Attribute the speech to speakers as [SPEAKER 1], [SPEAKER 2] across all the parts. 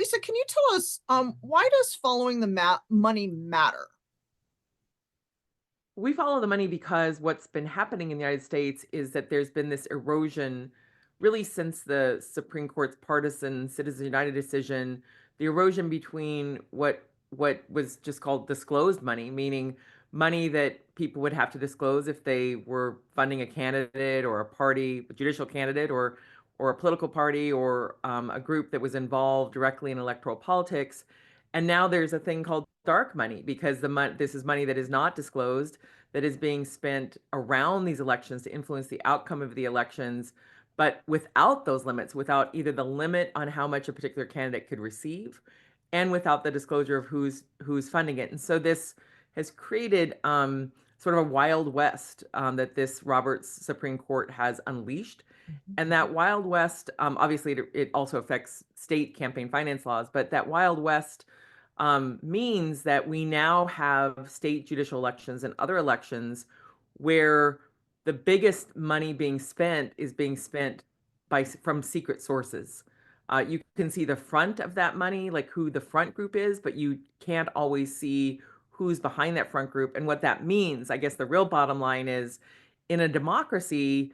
[SPEAKER 1] Lisa, can you tell us why does following the money matter?
[SPEAKER 2] We follow the money because what's been happening in the United States is that there's been this erosion really since the Supreme Court's partisan Citizens United decision, the erosion between what was just called disclosed money, meaning money that people would have to disclose if they were funding a candidate or a party, a judicial candidate or a political party or a group that was involved directly in electoral politics. And now there's a thing called dark money because this is money that is not disclosed, that is being spent around these elections to influence the outcome of the elections, but without those limits, without either the limit on how much a particular candidate could receive, and without the disclosure of who's funding it. And so this has created sort of a wild west that this Roberts Supreme Court has unleashed. And that Wild West, obviously, it also affects state campaign finance laws, but that Wild West means that we now have state judicial elections and other elections where the biggest money being spent is being spent from secret sources. You can see the front of that money, like who the front group is, but you can't always see who's behind that front group and what that means. I guess the real bottom line is in a democracy,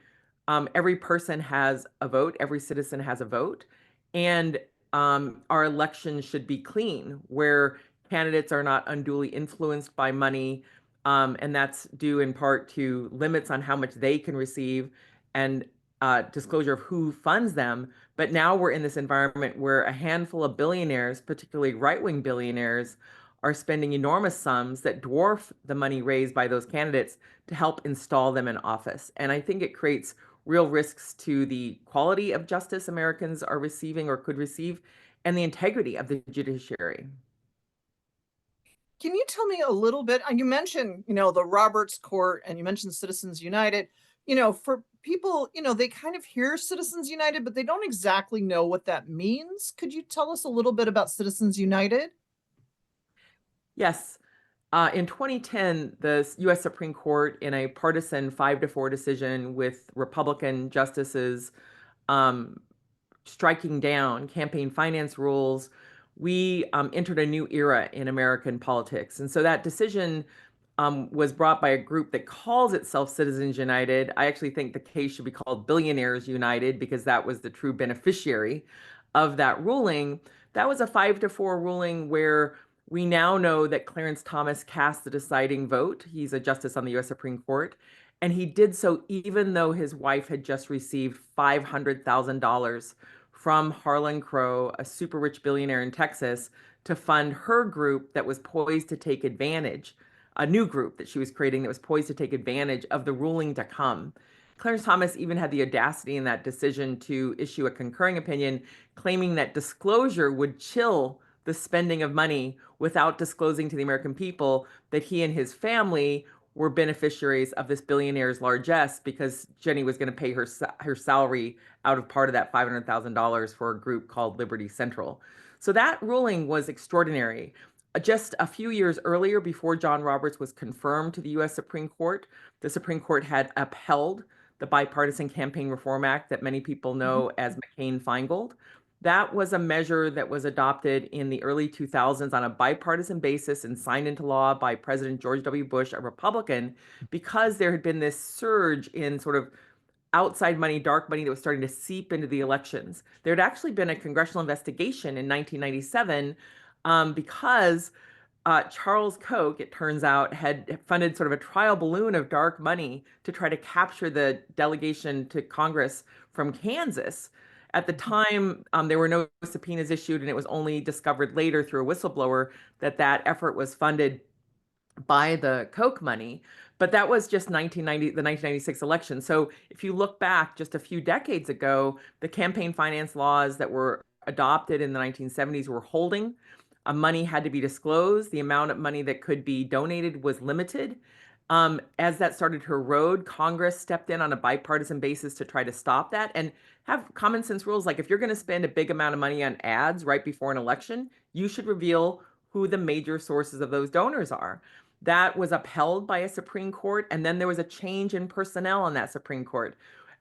[SPEAKER 2] every person has a vote, every citizen has a vote, and our elections should be clean, where candidates are not unduly influenced by money, and that's due in part to limits on how much they can receive and disclosure of who funds them. But now we're in this environment where a handful of billionaires, particularly right-wing billionaires, are spending enormous sums that dwarf the money raised by those candidates to help install them in office. And I think it creates real risks to the quality of justice Americans are receiving or could receive, and the integrity of the judiciary.
[SPEAKER 1] Can you tell me a little bit? You mentioned, the Roberts Court and you mentioned Citizens United. For people, they kind of hear Citizens United, but they don't exactly know what that means. Could you tell us a little bit about Citizens United?
[SPEAKER 2] Yes. In 2010, the U.S. Supreme Court, in a partisan 5-4 decision with Republican justices um, striking down campaign finance rules, we entered a new era in American politics. And so that decision was brought by a group that calls itself Citizens United. I actually think the case should be called Billionaires United because that was the true beneficiary of that ruling. That was a 5-4 ruling where we now know that Clarence Thomas cast the deciding vote. He's a justice on the U.S. Supreme Court. And he did so even though his wife had just received $500,000 from Harlan Crow, a super rich billionaire in Texas, to fund her group that was poised to take advantage, a new group that she was creating that was poised to take advantage of the ruling to come. Clarence Thomas even had the audacity in that decision to issue a concurring opinion claiming that disclosure would chill the spending of money without disclosing to the American people that he and his family were beneficiaries of this billionaire's largesse because Jenny was going to pay her salary out of part of that $500,000 for a group called Liberty Central. So that ruling was extraordinary. Just a few years earlier, before John Roberts was confirmed to the U.S. Supreme Court, the Supreme Court had upheld the Bipartisan Campaign Reform Act that many people know as McCain-Feingold. That was a measure that was adopted in the early 2000s on a bipartisan basis and signed into law by President George W. Bush, a Republican, because there had been this surge in sort of outside money, dark money that was starting to seep into the elections. There had actually been a congressional investigation in 1997 because Charles Koch, it turns out, had funded sort of a trial balloon of dark money to try to capture the delegation to Congress from Kansas. At the time, there were no subpoenas issued, and it was only discovered later through a whistleblower that that effort was funded by the Koch money. But that was just the 1996 election. So if you look back just a few decades ago, the campaign finance laws that were adopted in the 1970s were holding. Money had to be disclosed. The amount of money that could be donated was limited. As that started to erode, Congress stepped in on a bipartisan basis to try to stop that and have common sense rules like if you're going to spend a big amount of money on ads right before an election, you should reveal who the major sources of those donors are. That was upheld by a Supreme Court, and then there was a change in personnel on that Supreme Court.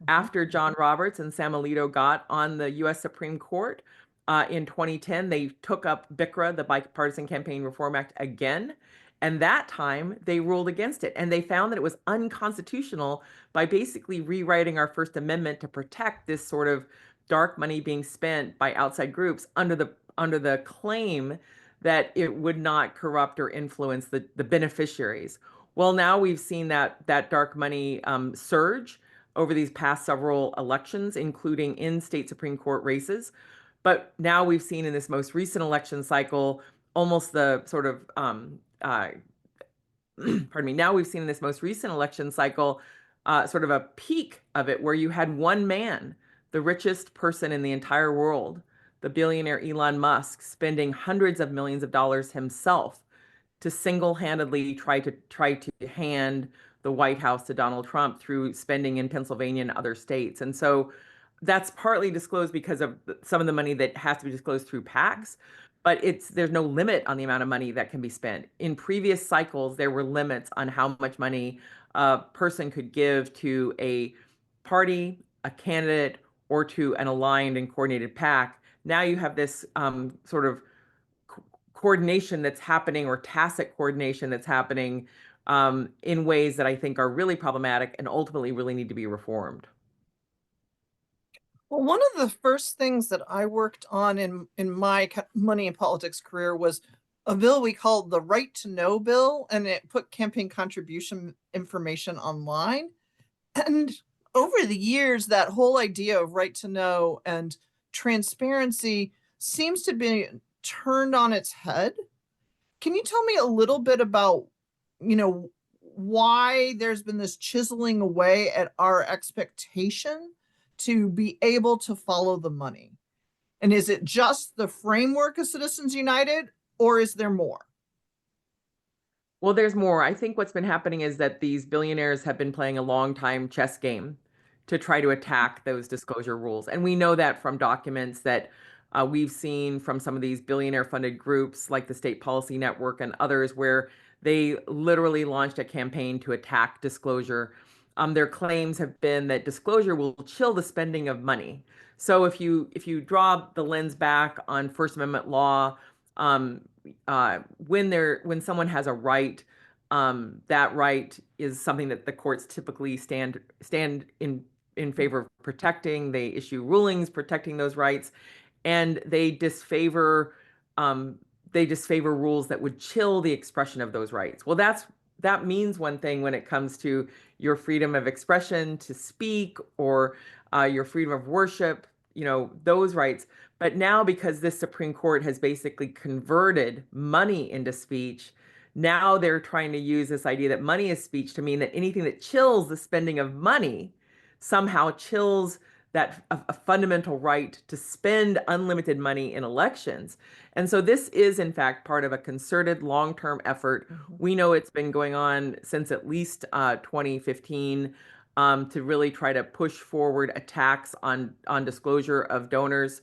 [SPEAKER 2] After John Roberts and Sam Alito got on the U.S. Supreme Court, In 2010, they took up BICRA, the Bipartisan Campaign Reform Act, again. And that time they ruled against it. And they found that it was unconstitutional by basically rewriting our First Amendment to protect this sort of dark money being spent by outside groups under the claim that it would not corrupt or influence the beneficiaries. Well, now we've seen that dark money surge over these past several elections, including in state Supreme Court races. But now we've seen in this most recent election cycle almost the sort of pardon me. Now we've seen in this most recent election cycle sort of a peak of it, where you had one man, the richest person in the entire world, the billionaire Elon Musk, spending hundreds of millions of dollars himself to single-handedly try to hand the White House to Donald Trump through spending in Pennsylvania and other states. And so that's partly disclosed because of some of the money that has to be disclosed through PACs, but there's no limit on the amount of money that can be spent. In previous cycles, there were limits on how much money a person could give to a party, a candidate, or to an aligned and coordinated PAC. Now you have this sort of coordination that's happening, or tacit coordination that's happening in ways that I think are really problematic and ultimately really need to be reformed.
[SPEAKER 1] Well, one of the first things that I worked on in my money and politics career was a bill we called the Right to Know bill, and it put campaign contribution information online. And over the years, that whole idea of right to know and transparency seems to be turned on its head. Can you tell me a little bit about, you know, why there's been this chiseling away at our expectation to be able to follow the money? And is it just the framework of Citizens United, or is there more?
[SPEAKER 2] Well, there's more. I think what's been happening is that these billionaires have been playing a long time chess game to try to attack those disclosure rules. And we know that from documents that we've seen from some of these billionaire funded groups like the State Policy Network and others, where they literally launched a campaign to attack disclosure. Their claims have been that disclosure will chill the spending of money. So if you draw the lens back on First Amendment law, um, when someone has a right, that right is something that the courts typically stand in favor of protecting. They issue rulings protecting those rights, and um, they disfavor rules that would chill the expression of those rights. Well, that means one thing when it comes to your freedom of expression to speak, or your freedom of worship, those rights. But now, because this Supreme Court has basically converted money into speech, now they're trying to use this idea that money is speech to mean that anything that chills the spending of money somehow chills a fundamental right to spend unlimited money in elections. And so this is, in fact, part of a concerted long-term effort. We know it's been going on since at least 2015, to really try to push forward attacks on disclosure of donors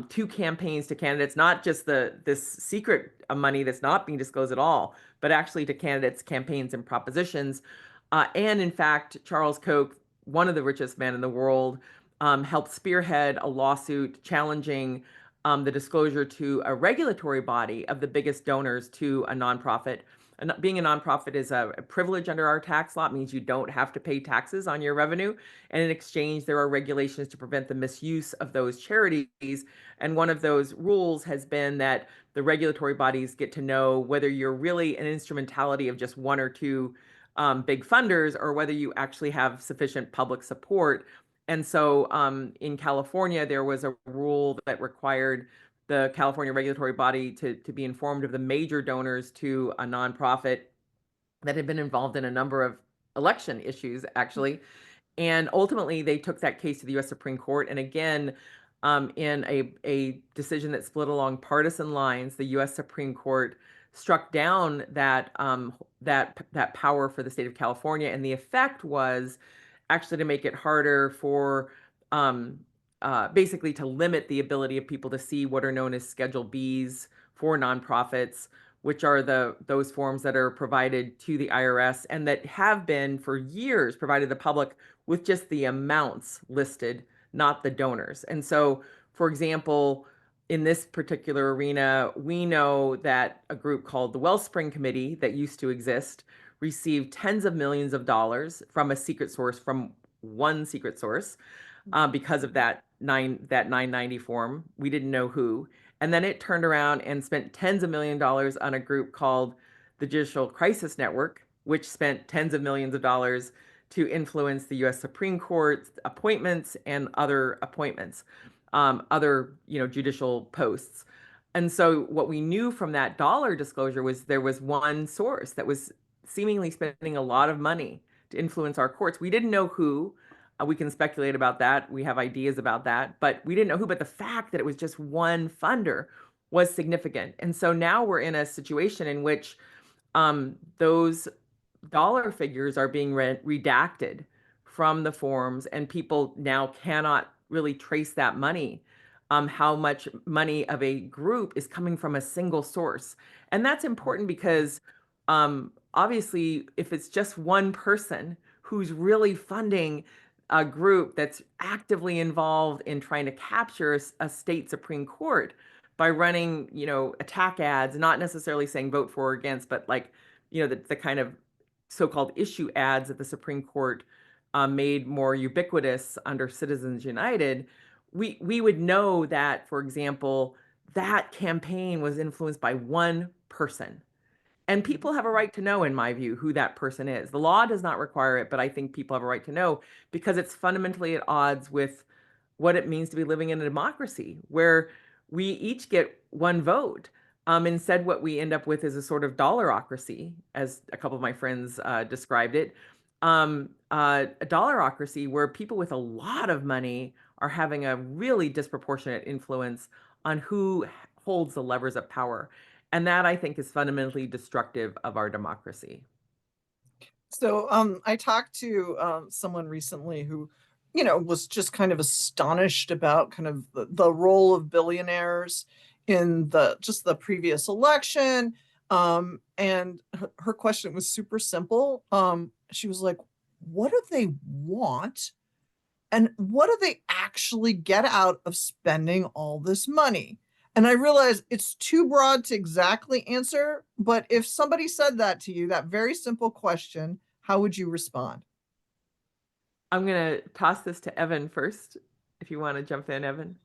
[SPEAKER 2] to campaigns, to candidates, not just this secret money that's not being disclosed at all, but actually to candidates, campaigns, and propositions. And in fact, Charles Koch, one of the richest men in the world, helped spearhead a lawsuit challenging the disclosure to a regulatory body of the biggest donors to a nonprofit. And being a nonprofit is a privilege under our tax law. It means you don't have to pay taxes on your revenue. And in exchange, there are regulations to prevent the misuse of those charities. And one of those rules has been that the regulatory bodies get to know whether you're really an instrumentality of just one or two big funders, or whether you actually have sufficient public support. And so in California, there was a rule that required the California regulatory body to be informed of the major donors to a nonprofit that had been involved in a number of election issues, actually. And ultimately, they took that case to the U.S. Supreme Court. And again, in a decision that split along partisan lines, the U.S. Supreme Court struck down that power for the state of California. And the effect was actually to make it harder for basically to limit the ability of people to see what are known as Schedule Bs for nonprofits, which are those forms that are provided to the IRS and that have been for years provided to the public with just the amounts listed, not the donors. And so, for example, in this particular arena, we know that a group called the Wellspring Committee that used to exist received tens of millions of dollars from a secret source, from one secret source, because of that 990 form. We didn't know who. And then it turned around and spent tens of millions of dollars on a group called the Judicial Crisis Network, which spent tens of millions of dollars to influence the U.S. Supreme Court appointments and other appointments, other judicial posts. And so what we knew from that dollar disclosure was there was one source that was seemingly spending a lot of money to influence our courts. We didn't know who. We can speculate about that. We have ideas about that, but we didn't know who. But the fact that it was just one funder was significant. And so now we're in a situation in which those dollar figures are being redacted from the forms, and people now cannot really trace that money, how much money of a group is coming from a single source. And that's important because obviously, if it's just one person who's really funding a group that's actively involved in trying to capture a state Supreme Court by running, attack ads, not necessarily saying vote for or against, but like, the kind of so-called issue ads that the Supreme Court made more ubiquitous under Citizens United, we would know that, for example, that campaign was influenced by one person. And people have a right to know, in my view, who that person is. The law does not require it, but I think people have a right to know because it's fundamentally at odds with what it means to be living in a democracy where we each get one vote. Instead, what we end up with is a sort of dollarocracy, as a couple of my friends described it. A dollarocracy where people with a lot of money are having a really disproportionate influence on who holds the levers of power. And that, I think, is fundamentally destructive of our democracy.
[SPEAKER 1] So, I talked to someone recently who, was just kind of astonished about kind of the role of billionaires in the previous election. And her question was super simple. She was like, "What do they want? And what do they actually get out of spending all this money?" And I realize it's too broad to exactly answer, but if somebody said that to you, that very simple question, how would you respond?
[SPEAKER 2] I'm going to toss this to Evan first, if you want to jump in, Evan.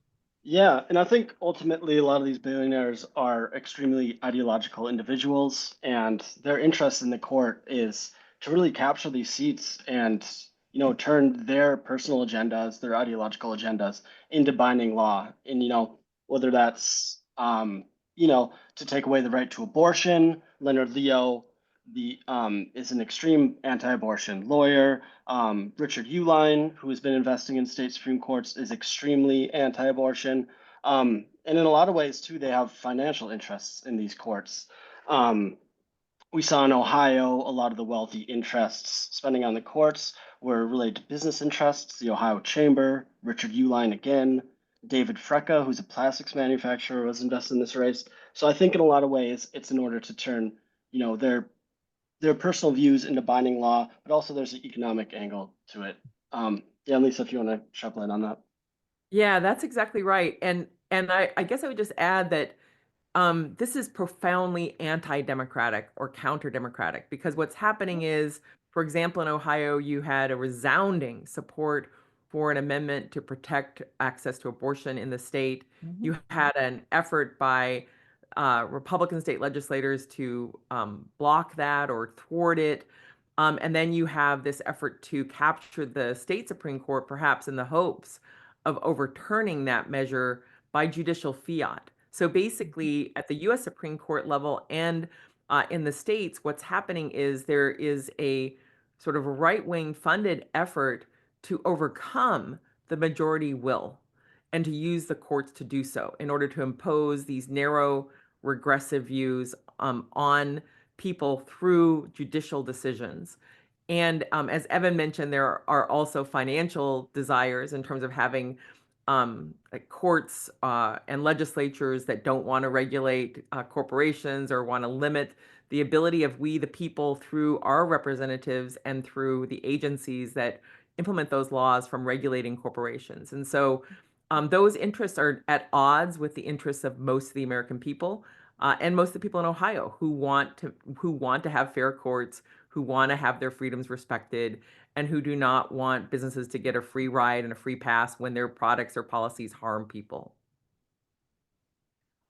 [SPEAKER 3] Yeah, and I think ultimately a lot of these billionaires are extremely ideological individuals, and their interest in the court is to really capture these seats and, turn their personal agendas, their ideological agendas into binding law. And, whether that's, to take away the right to abortion. Leonard Leo, is an extreme anti-abortion lawyer. Richard Uline, who has been investing in state Supreme Courts, is extremely anti-abortion. And in a lot of ways, too, they have financial interests in these courts. We saw in Ohio a lot of the wealthy interests spending on the courts were related to business interests. The Ohio Chamber, Richard Uline again, David Frecka, who's a plastics manufacturer, was invested in this race. So I think in a lot of ways, it's in order to turn, their personal views into binding law, but also there's an economic angle to it. Yeah, Lisa, if you want to shed light on that.
[SPEAKER 2] Yeah, that's exactly right. And I guess I would just add that this is profoundly anti-democratic or counter-democratic because what's happening is, for example, in Ohio, you had a resounding support for an amendment to protect access to abortion in the state.
[SPEAKER 1] Mhm.
[SPEAKER 2] You had an effort by Republican state legislators to block that or thwart it. And then you have this effort to capture the state Supreme Court, perhaps in the hopes of overturning that measure by judicial fiat. So basically, at the US Supreme Court level and in the states, what's happening is there is a sort of right wing funded effort to overcome the majority will and to use the courts to do so in order to impose these narrow, regressive views on people through judicial decisions. And as Evan mentioned, there are also financial desires in terms of having like courts and legislatures that don't want to regulate corporations or want to limit the ability of we, the people, through our representatives and through the agencies that implement those laws from regulating corporations. And so Those interests are at odds with the interests of most of the American people, and most of the people in Ohio who want to have fair courts, who want to have their freedoms respected, and who do not want businesses to get a free ride and a free pass when their products or policies harm people.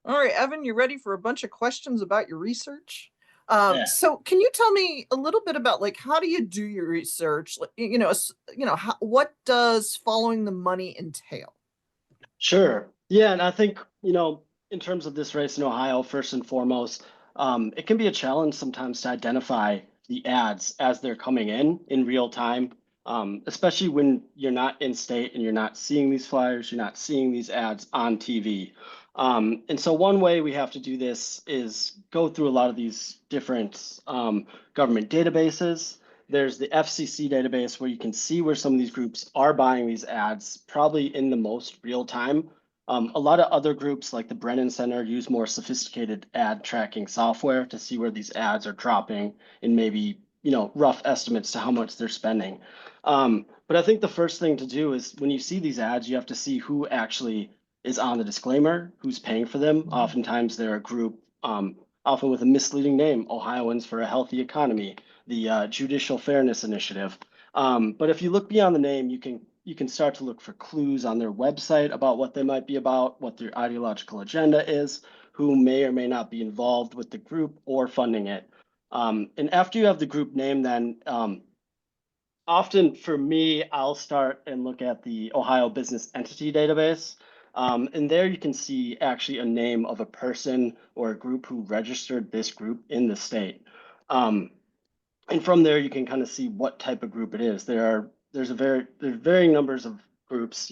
[SPEAKER 1] All right, Evan, you ready for a bunch of questions about your research?
[SPEAKER 3] Yeah.
[SPEAKER 1] So can you tell me a little bit about like how do you do your research? Like, what does following the money entail?
[SPEAKER 3] Sure. Yeah, and I think, in terms of this race in Ohio, first and foremost, it can be a challenge sometimes to identify the ads as they're coming in real time, especially when you're not in state and you're not seeing these flyers, you're not seeing these ads on TV. And so one way we have to do this is go through a lot of these different government databases. There's the FCC database where you can see where some of these groups are buying these ads, probably in the most real time. A lot of other groups like the Brennan Center use more sophisticated ad tracking software to see where these ads are dropping and maybe, rough estimates to how much they're spending. But I think the first thing to do is when you see these ads, you have to see who actually is on the disclaimer, who's paying for them. Oftentimes they're a group, often with a misleading name, Ohioans for a Healthy Economy, the Judicial Fairness Initiative. But if you look beyond the name, you can start to look for clues on their website about what they might be about, what their ideological agenda is, who may or may not be involved with the group or funding it. And after you have the group name, then often for me, I'll start and look at the Ohio Business Entity Database. And there you can see actually a name of a person or a group who registered this group in the state. And from there, you can kind of see what type of group it is. There's varying numbers of groups.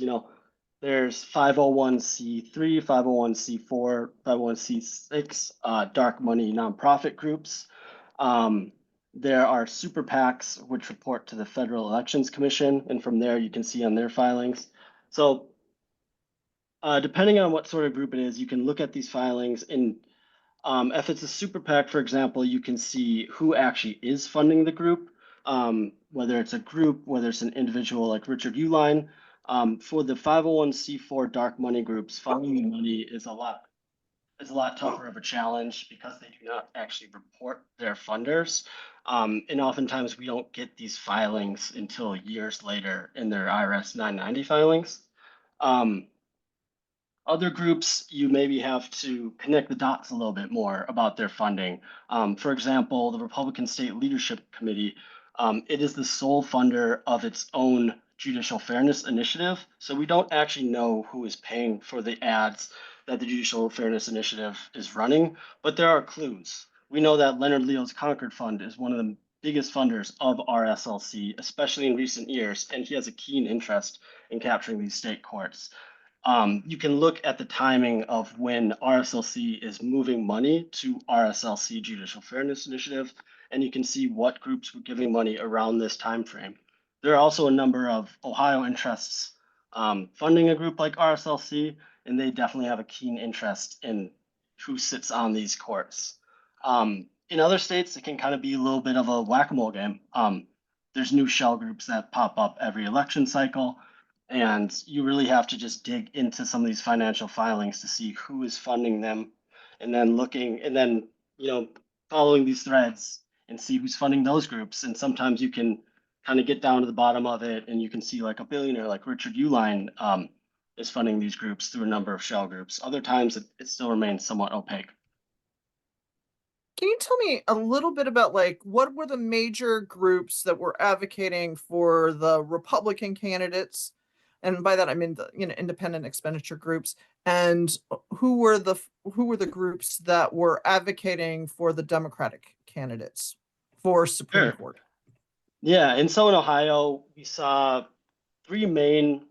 [SPEAKER 3] There's 501c3, 501c4, 501c6, dark money nonprofit groups. There are super PACs, which report to the Federal Elections Commission, and from there you can see on their filings. So depending on what sort of group it is, you can look at these filings and if it's a super PAC, for example, you can see who actually is funding the group, whether it's a group, whether it's an individual like Richard Uline. For the 501c4 dark money groups, funding the money is a lot tougher of a challenge because they do not actually report their funders. And oftentimes we don't get these filings until years later in their IRS 990 filings. Other groups, you maybe have to connect the dots a little bit more about their funding. For example, the Republican State Leadership Committee, it is the sole funder of its own Judicial Fairness Initiative. So we don't actually know who is paying for the ads that the Judicial Fairness Initiative is running, but there are clues. We know that Leonard Leo's Concord Fund is one of the biggest funders of RSLC, especially in recent years, and he has a keen interest in capturing these state courts. You can look at the timing of when RSLC is moving money to RSLC Judicial Fairness Initiative, and you can see what groups were giving money around this time frame. There are also a number of Ohio interests funding a group like RSLC, and they definitely have a keen interest in who sits on these courts. In other states, it can kind of be a little bit of a whack-a-mole game. There's new shell groups that pop up every election cycle. And you really have to just dig into some of these financial filings to see who is funding them and then following these threads and see who's funding those groups. And sometimes you can kind of get down to the bottom of it and you can see like a billionaire like Richard Uline is funding these groups through a number of shell groups. Other times it still remains somewhat opaque.
[SPEAKER 1] Can you tell me a little bit about like what were the major groups that were advocating for the Republican candidates? And by that I mean the independent expenditure groups. And who were the groups that were advocating for the Democratic candidates for Supreme
[SPEAKER 3] Sure.
[SPEAKER 1] Court?
[SPEAKER 3] Yeah, and so in Ohio, we saw three main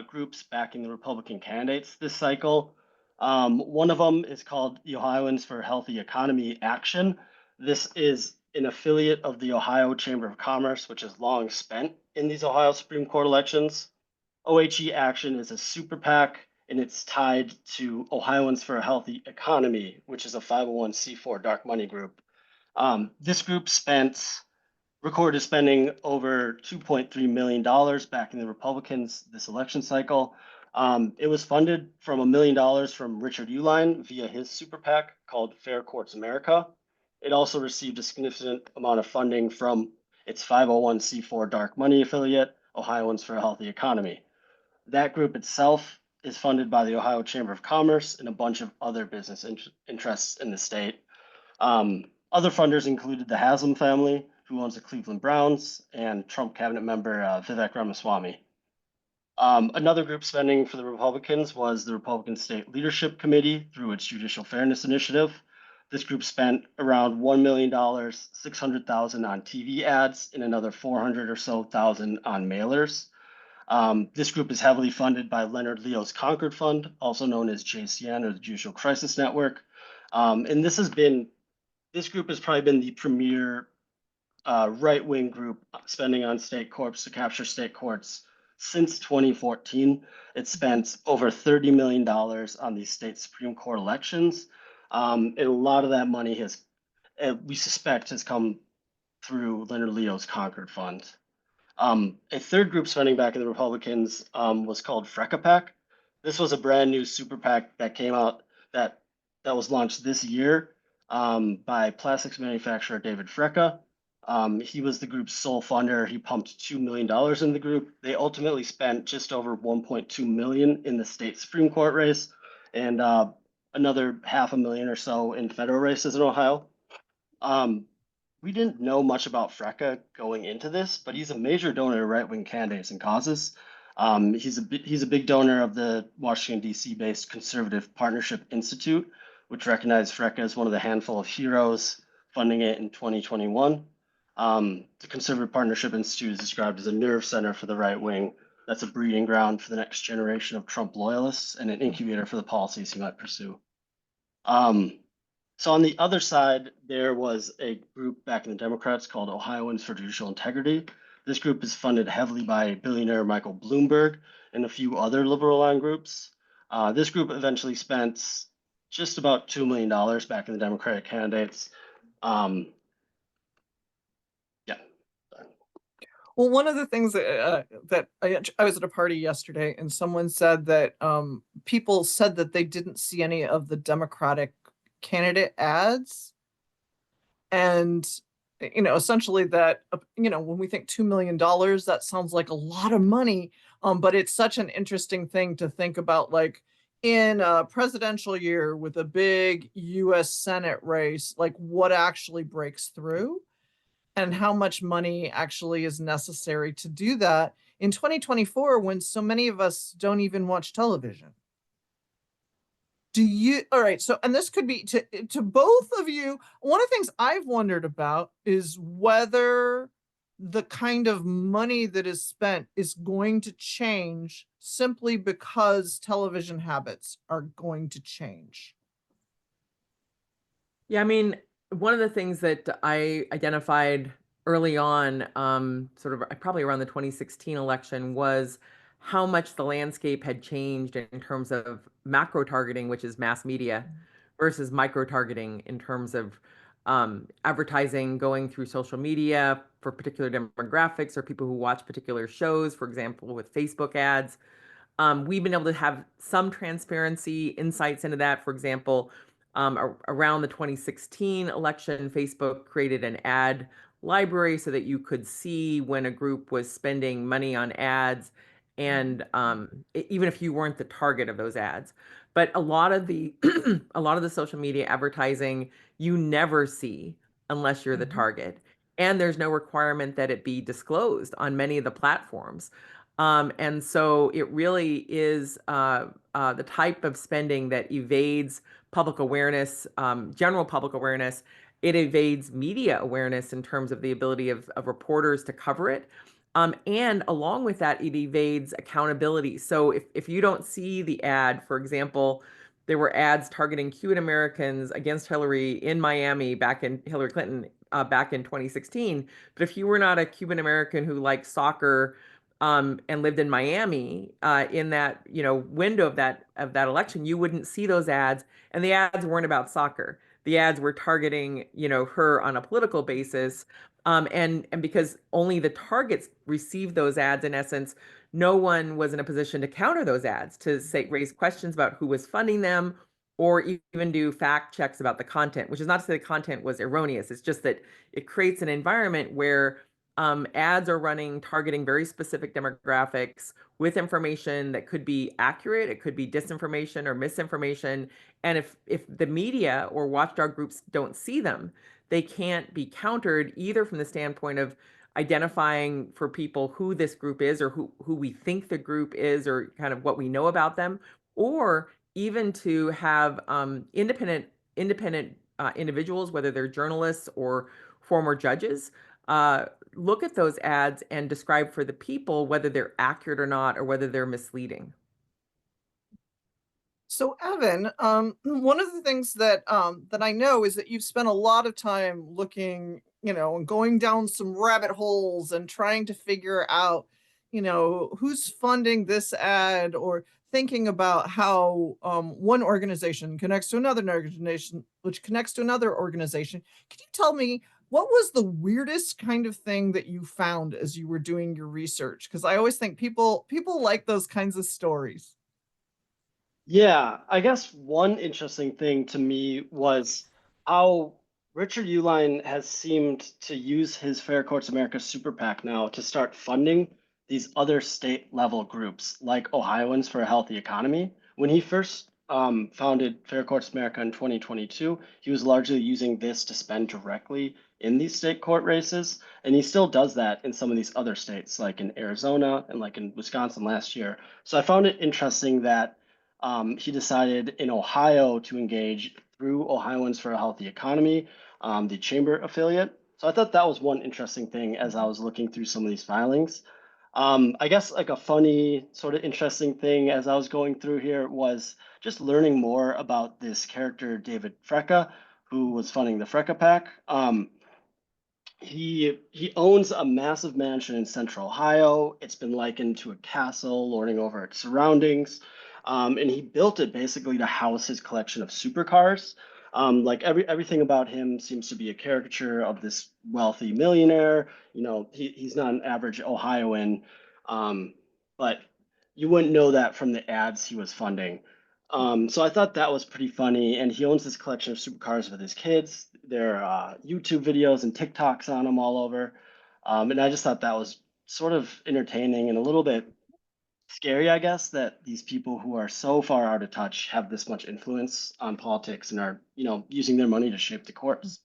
[SPEAKER 3] groups backing the Republican candidates this cycle. One of them is called the Ohioans for Healthy Economy Action. This is an affiliate of the Ohio Chamber of Commerce, which has long spent in these Ohio Supreme Court elections. OHE Action is a super PAC, and it's tied to Ohioans for a Healthy Economy, which is a 501c4 dark money group. This group recorded spending over $2.3 million backing the Republicans this election cycle. It was funded from $1 million from Richard Uline via his super PAC called Fair Courts America. It also received a significant amount of funding from its 501c4 dark money affiliate, Ohioans for a Healthy Economy. That group itself is funded by the Ohio Chamber of Commerce and a bunch of other business interests in the state. Other funders included the Haslam family, who owns the Cleveland Browns, and Trump cabinet member Vivek Ramaswamy. Another group spending for the Republicans was the Republican State Leadership Committee through its Judicial Fairness Initiative. This group spent around $1 million, $600,000 on TV ads, and another 400 or so thousand on mailers. This group is heavily funded by Leonard Leo's Concord Fund, also known as JCN or the Judicial Crisis Network. And this group has probably been the premier right-wing group spending on state courts to capture state courts since 2014. It spent over $30 million on these state Supreme Court elections. And a lot of that money we suspect, has come through Leonard Leo's Concord Fund. A third group spending back in the Republicans was called Frecka PAC. This was a brand new super PAC that came out that was launched this year by plastics manufacturer David Frecka. He was the group's sole funder. He pumped $2 million in the group. They ultimately spent just over $1.2 million in the state Supreme Court race and another $500,000 or so in federal races in Ohio. We didn't know much about Frecka going into this, but he's a major donor to right-wing candidates and causes. He's a big donor of the Washington, D.C. based Conservative Partnership Institute, which recognized Frecka as one of the handful of heroes funding it in 2021. The Conservative Partnership Institute is described as a nerve center for the right wing. That's a breeding ground for the next generation of Trump loyalists and an incubator for the policies he might pursue. So on the other side, there was a group back in the Democrats called Ohioans for Judicial Integrity. This group is funded heavily by billionaire Michael Bloomberg and a few other liberal-aligned groups. This group eventually spent just about $2 million back in the Democratic candidates. Yeah.
[SPEAKER 1] Well, one of the things that I was at a party yesterday, and someone said that people said that they didn't see any of the Democratic candidate ads, and essentially that when we think $2 million, that sounds like a lot of money, but it's such an interesting thing to think about, like in a presidential year with a big US Senate race, like what actually breaks through and how much money actually is necessary to do that in 2024 when so many of us don't even watch television. All right, so, and this could be to both of you. One of the things I've wondered about is whether the kind of money that is spent is going to change simply because television habits are going to change.
[SPEAKER 2] Yeah, I mean, one of the things that I identified early on, sort of probably around the 2016 election, was how much the landscape had changed in terms of macro targeting, which is mass media, versus micro targeting in terms of advertising going through social media for particular demographics or people who watch particular shows, for example, with Facebook ads. We've been able to have some transparency insights into that. For example, around the 2016 election, Facebook created an ad library so that you could see when a group was spending money on ads, and even if you weren't the target of those ads. But a lot of the a lot of the social media advertising you never see unless you're the target, and there's no requirement that it be disclosed on many of the platforms. And so it really is the type of spending that evades public awareness, general public awareness. It evades media awareness in terms of the ability of reporters to cover it. And along with that, it evades accountability. So if you don't see the ad, for example, there were ads targeting Cuban Americans against Hillary in Miami back in Hillary Clinton back in 2016. But if you were not a Cuban American who liked soccer, and lived in Miami, in that, window of that election, you wouldn't see those ads, and the ads weren't about soccer. The ads were targeting, her on a political basis, and because only the targets received those ads, in essence, no one was in a position to counter those ads, to say raise questions about who was funding them, or even do fact checks about the content. Which is not to say the content was erroneous. It's just that it creates an environment where ads are running targeting very specific demographics with information that could be accurate, it could be disinformation or misinformation. And if the media or watchdog groups don't see them, they can't be countered, either from the standpoint of identifying for people who this group is, or who we think the group is, or kind of what we know about them, or even to have independent individuals, whether they're journalists or former judges, uh, look at those ads and describe for the people whether they're accurate or not, or whether they're misleading.
[SPEAKER 1] So Evan, one of the things that I know is that you've spent a lot of time looking, and going down some rabbit holes and trying to figure out, who's funding this ad, or thinking about how one organization connects to another organization, which connects to another organization. Can you tell me what was the weirdest kind of thing that you found as you were doing your research? Because I always think people like those kinds of stories.
[SPEAKER 3] Yeah, I guess one interesting thing to me was how Richard Uline has seemed to use his Fair Courts America Super PAC now to start funding these other state level groups like Ohioans for a Healthy Economy. When he first founded Fair Courts America in 2022, he was largely using this to spend directly in these state court races, and he still does that in some of these other states, like in Arizona and like in Wisconsin last year. So I found it interesting that he decided in Ohio to engage through Ohioans for a Healthy Economy, the chamber affiliate. So I thought that was one interesting thing as I was looking through some of these filings. I guess like a funny sort of interesting thing as I was going through here was just learning more about this character, David Frecka, who was funding the Frecka PAC. He owns a massive mansion in Central Ohio. It's been likened to a castle, lording over its surroundings. And he built it basically to house his collection of supercars. Like everything about him seems to be a caricature of this wealthy millionaire. He's not an average Ohioan, but you wouldn't know that from the ads he was funding. So I thought that was pretty funny. And he owns this collection of supercars with his kids. There are YouTube videos and TikToks on him all over. And I just thought that was sort of entertaining and a little bit scary, I guess, that these people who are so far out of touch have this much influence on politics and are, using their money to shape the courts.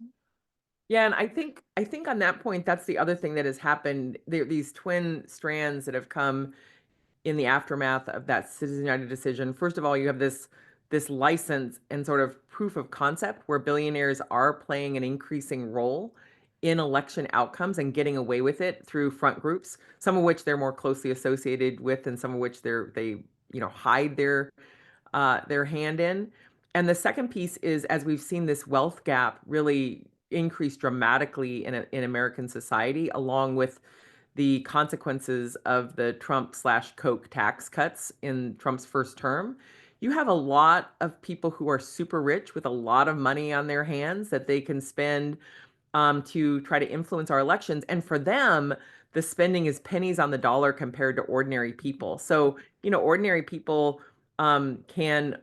[SPEAKER 2] Yeah, and I think on that point, that's the other thing that has happened. These twin strands that have come in the aftermath of that Citizens United decision. First of all, you have this license and sort of proof of concept where billionaires are playing an increasing role in election outcomes and getting away with it through front groups, some of which they're more closely associated with, and some of which they hide their hand in. And the second piece is, as we've seen this wealth gap really increase dramatically in American society, along with the consequences of the Trump/Koch tax cuts in Trump's first term, you have a lot of people who are super rich with a lot of money on their hands that they can spend to try to influence our elections. And for them, the spending is pennies on the dollar compared to ordinary people. So, ordinary people can,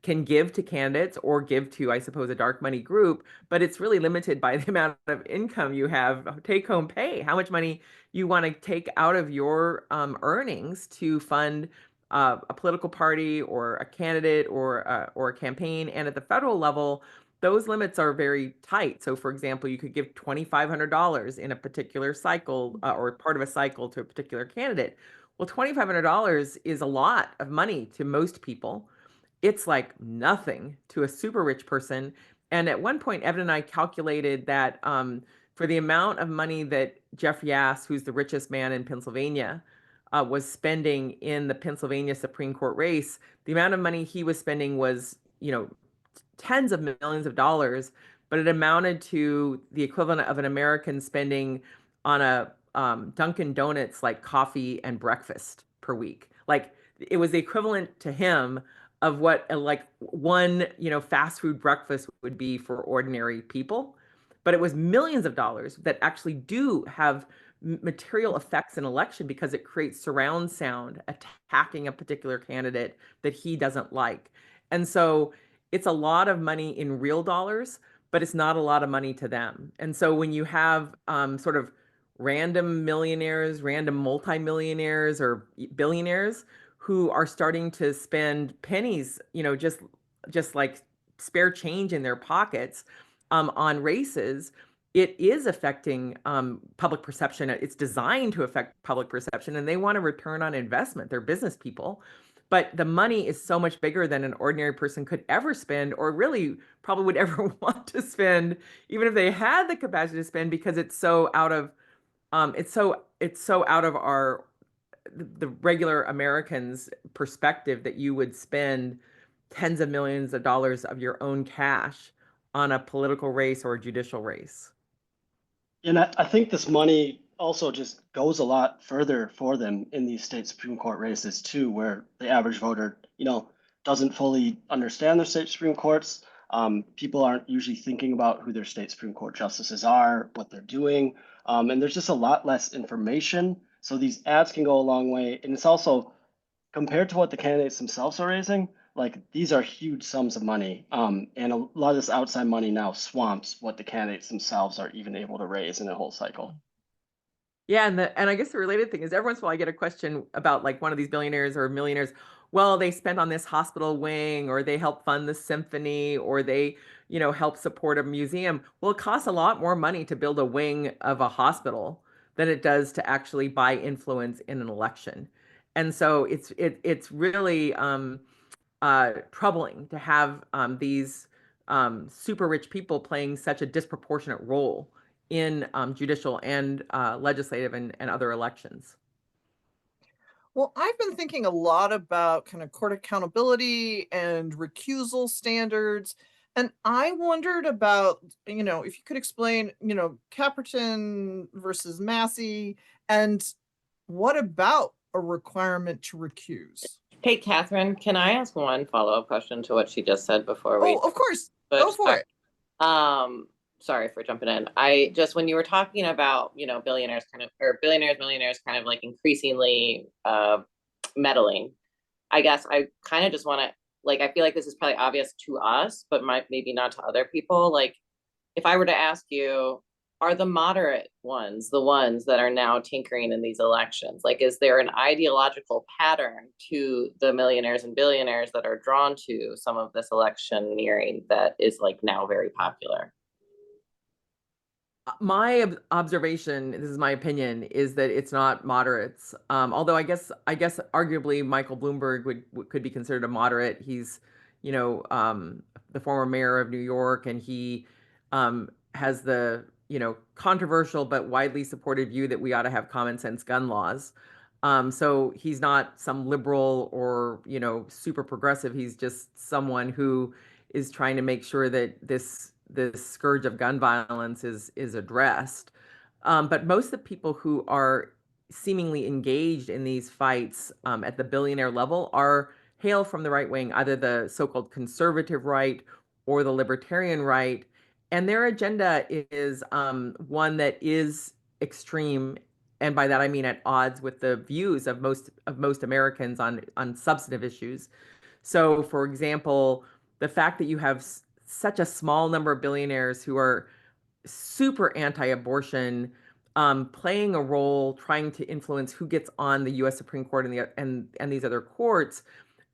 [SPEAKER 2] can give to candidates or give to, I suppose, a dark money group, but it's really limited by the amount of income you have, take home pay, how much money you want to take out of your earnings to fund a political party or a candidate or a campaign. And at the federal level, those limits are very tight. So, for example, you could give $2,500 in a particular cycle or part of a cycle to a particular candidate. Well, $2,500 is a lot of money to most people. It's like nothing to a super rich person. And at one point, Evan and I calculated that for the amount of money that Jeff Yass, who's the richest man in Pennsylvania, was spending in the Pennsylvania Supreme Court race, the amount of money he was spending was, tens of millions of dollars, but it amounted to the equivalent of an American spending on Dunkin' Donuts like coffee and breakfast per week. Like it was the equivalent to him of what like one, fast food breakfast would be for ordinary people. But it was millions of dollars that actually do have material effects in election because it creates surround sound attacking a particular candidate that he doesn't like. And so it's a lot of money in real dollars, but it's not a lot of money to them. And so when you have sort of random millionaires, random multimillionaires or billionaires who are starting to spend pennies, just like spare change in their pockets on races, it is affecting public perception. It's designed to affect public perception, and they want a return on investment. They're business people. But the money is so much bigger than an ordinary person could ever spend, or really probably would ever want to spend, even if they had the capacity to spend, because it's so out of our the regular American's perspective that you would spend tens of millions of dollars of your own cash on a political race or a judicial race.
[SPEAKER 3] And I think this money also just goes a lot further for them in these state Supreme Court races too, where the average voter, doesn't fully understand their state Supreme Courts. People aren't usually thinking about who their state Supreme Court justices are, what they're doing, and there's just a lot less information. So these ads can go a long way, and it's also compared to what the candidates themselves are raising, like these are huge sums of money. And a lot of this outside money now swamps what the candidates themselves are even able to raise in a whole cycle.
[SPEAKER 2] Yeah, and I guess the related thing is every once in a while I get a question about like one of these billionaires or millionaires. Well, they spent on this hospital wing, or they help fund the symphony, or they, help support a museum. Well, it costs a lot more money to build a wing of a hospital than it does to actually buy influence in an election. And so it's really troubling to have these super rich people playing such a disproportionate role in judicial and legislative and other elections.
[SPEAKER 1] Well, I've been thinking a lot about kind of court accountability and recusal standards. And I wondered about, if you could explain, Caperton versus Massey, and what about a requirement to recuse?
[SPEAKER 4] Hey, Catherine, can I ask one follow-up question to what she just said before
[SPEAKER 1] Oh,
[SPEAKER 4] we
[SPEAKER 1] of course. Go
[SPEAKER 4] switch?
[SPEAKER 1] for it.
[SPEAKER 4] Sorry for jumping in. I just, when you were talking about, millionaires kind of like increasingly meddling, I guess I kind of just want to, like, I feel like this is probably obvious to us, but maybe not to other people. Like, if I were to ask you, are the moderate ones the ones that are now tinkering in these elections? Like, is there an ideological pattern to the millionaires and billionaires that are drawn to some of this electioneering that is like now very popular?
[SPEAKER 2] My observation, this is my opinion, is that it's not moderates. Although I guess arguably Michael Bloomberg could be considered a moderate. He's, the former mayor of New York, and he has the, controversial but widely supported view that we ought to have common sense gun laws. So he's not some liberal or, super progressive. He's just someone who is trying to make sure that this scourge of gun violence is addressed. But most of the people who are seemingly engaged in these fights at the billionaire level are hail from the right wing, either the so-called conservative right or the libertarian right, and their agenda is one that is extreme, and by that I mean at odds with the views of most Americans on substantive issues. So, for example, the fact that you have such a small number of billionaires who are super anti-abortion, playing a role, trying to influence who gets on the U.S. Supreme Court and these other courts,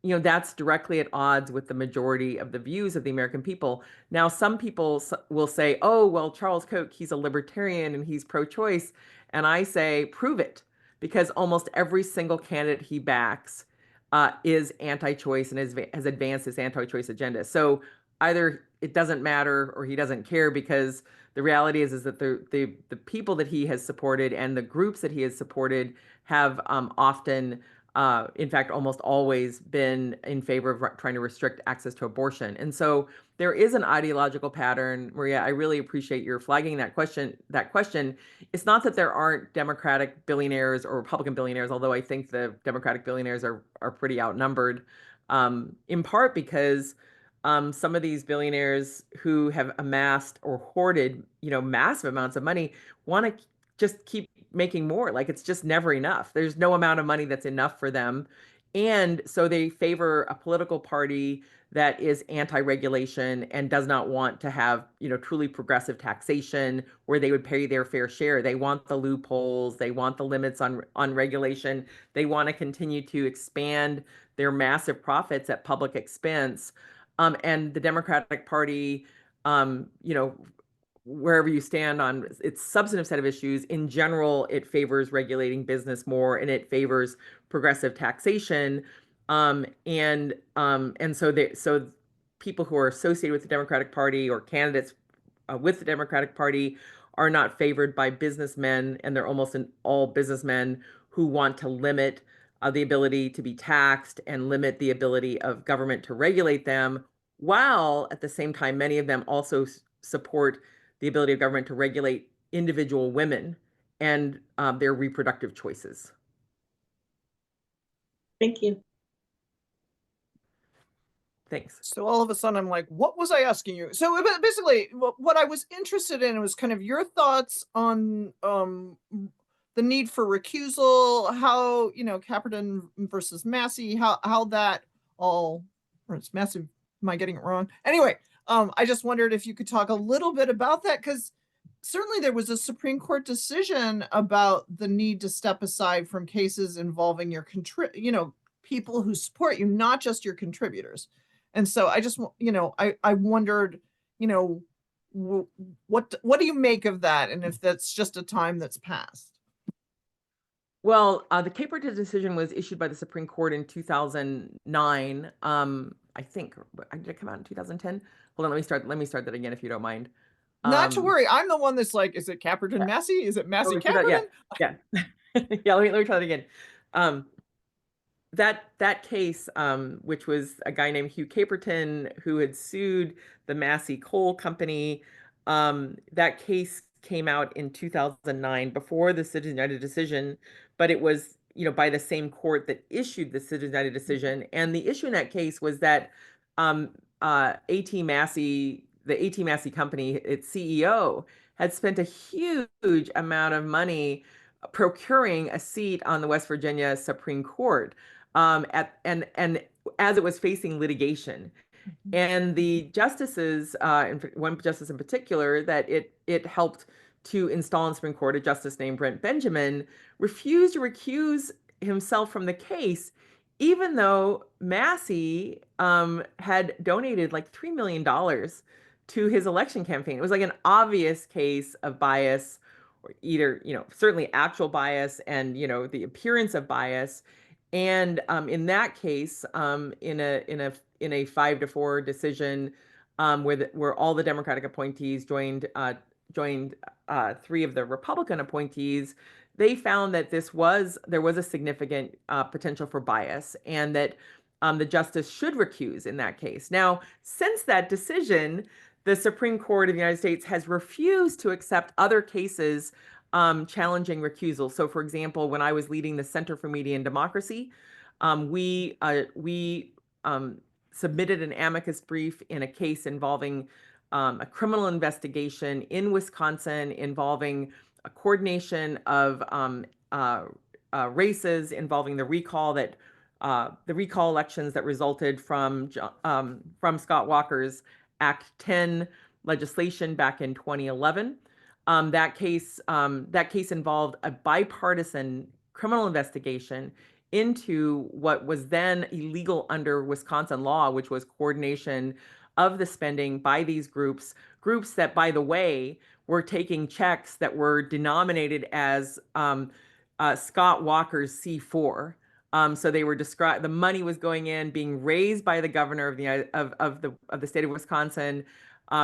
[SPEAKER 2] that's directly at odds with the majority of the views of the American people. Now, some people will say, oh, well, Charles Koch, he's a libertarian and he's pro-choice. And I say, prove it, because almost every single candidate he backs is anti-choice and has advanced his anti-choice agenda. So either it doesn't matter or he doesn't care, because the reality is that the people that he has supported and the groups that he has supported have often in fact, almost always been in favor of trying to restrict access to abortion. And so there is an ideological pattern. Maria, I really appreciate your flagging that question. It's not that there aren't Democratic billionaires or Republican billionaires, although I think the Democratic billionaires are pretty outnumbered, in part because some of these billionaires who have amassed or hoarded, massive amounts of money want to just keep making more. Like, it's just never enough. There's no amount of money that's enough for them. And so they favor a political party that is anti-regulation and does not want to have, truly progressive taxation where they would pay their fair share. They want the loopholes. They want the limits on regulation. They want to continue to expand their massive profits at public expense. And the Democratic Party, wherever you stand on its substantive set of issues, in general, it favors regulating business more and it favors progressive taxation. And so people who are associated with the Democratic Party or candidates with the Democratic Party are not favored by businessmen, and they're almost all businessmen who want to limit the ability to be taxed and limit the ability of government to regulate them, while at the same time, many of them also support the ability of government to regulate individual women and their reproductive choices.
[SPEAKER 4] Thank you.
[SPEAKER 2] Thanks.
[SPEAKER 1] So all of a sudden I'm like, what was I asking you? So basically what I was interested in was kind of your thoughts on the need for recusal, how, Caperton versus Massey, how that all, or it's Massey, am I getting it wrong? Anyway, I just wondered if you could talk a little bit about that, because certainly there was a Supreme Court decision about the need to step aside from cases involving your people who support you, not just your contributors. And so I just, I wondered, what do you make of that? And if that's just a time that's passed?
[SPEAKER 2] Well, the Caperton decision was issued by the Supreme Court in 2009. I think, did it come out in 2010? Hold on, let me start that again, if you don't mind.
[SPEAKER 1] Not to worry. I'm the one that's like, is it Caperton Massey? Is it Massey Caperton?
[SPEAKER 2] Yeah. Yeah, let me try that again. That case, which was a guy named Hugh Caperton who had sued the Massey Coal Company, that case came out in 2009 before the Citizens United decision, but it was, by the same court that issued the Citizens United decision. And the issue in that case was that A.T. Massey, the A.T. Massey Company, its CEO, had spent a huge amount of money procuring a seat on the West Virginia Supreme Court, and as it was facing litigation. And the justices, one justice in particular, that it helped to install in the Supreme Court, a justice named Brent Benjamin, refused to recuse himself from the case, even though Massey had donated like $3 million to his election campaign. It was like an obvious case of bias, or either, certainly actual bias and, the appearance of bias. And in that case, in a 5-4 decision, where all the Democratic appointees joined 3 of the Republican appointees, they found that there was a significant potential for bias, and that the justice should recuse in that case. Now, since that decision, the Supreme Court of the United States has refused to accept other cases challenging recusal. So, for example, when I was leading the Center for Media and Democracy, we submitted an amicus brief in a case involving a criminal investigation in Wisconsin involving a coordination of races, involving the recall elections that resulted from Scott Walker's Act 10 legislation back in 2011. That case involved a bipartisan criminal investigation into what was then illegal under Wisconsin law, which was coordination of the spending by these groups that, by the way, were taking checks that were denominated as Scott Walker's C4. So they were described. The money was going in, being raised by the governor of the state of Wisconsin,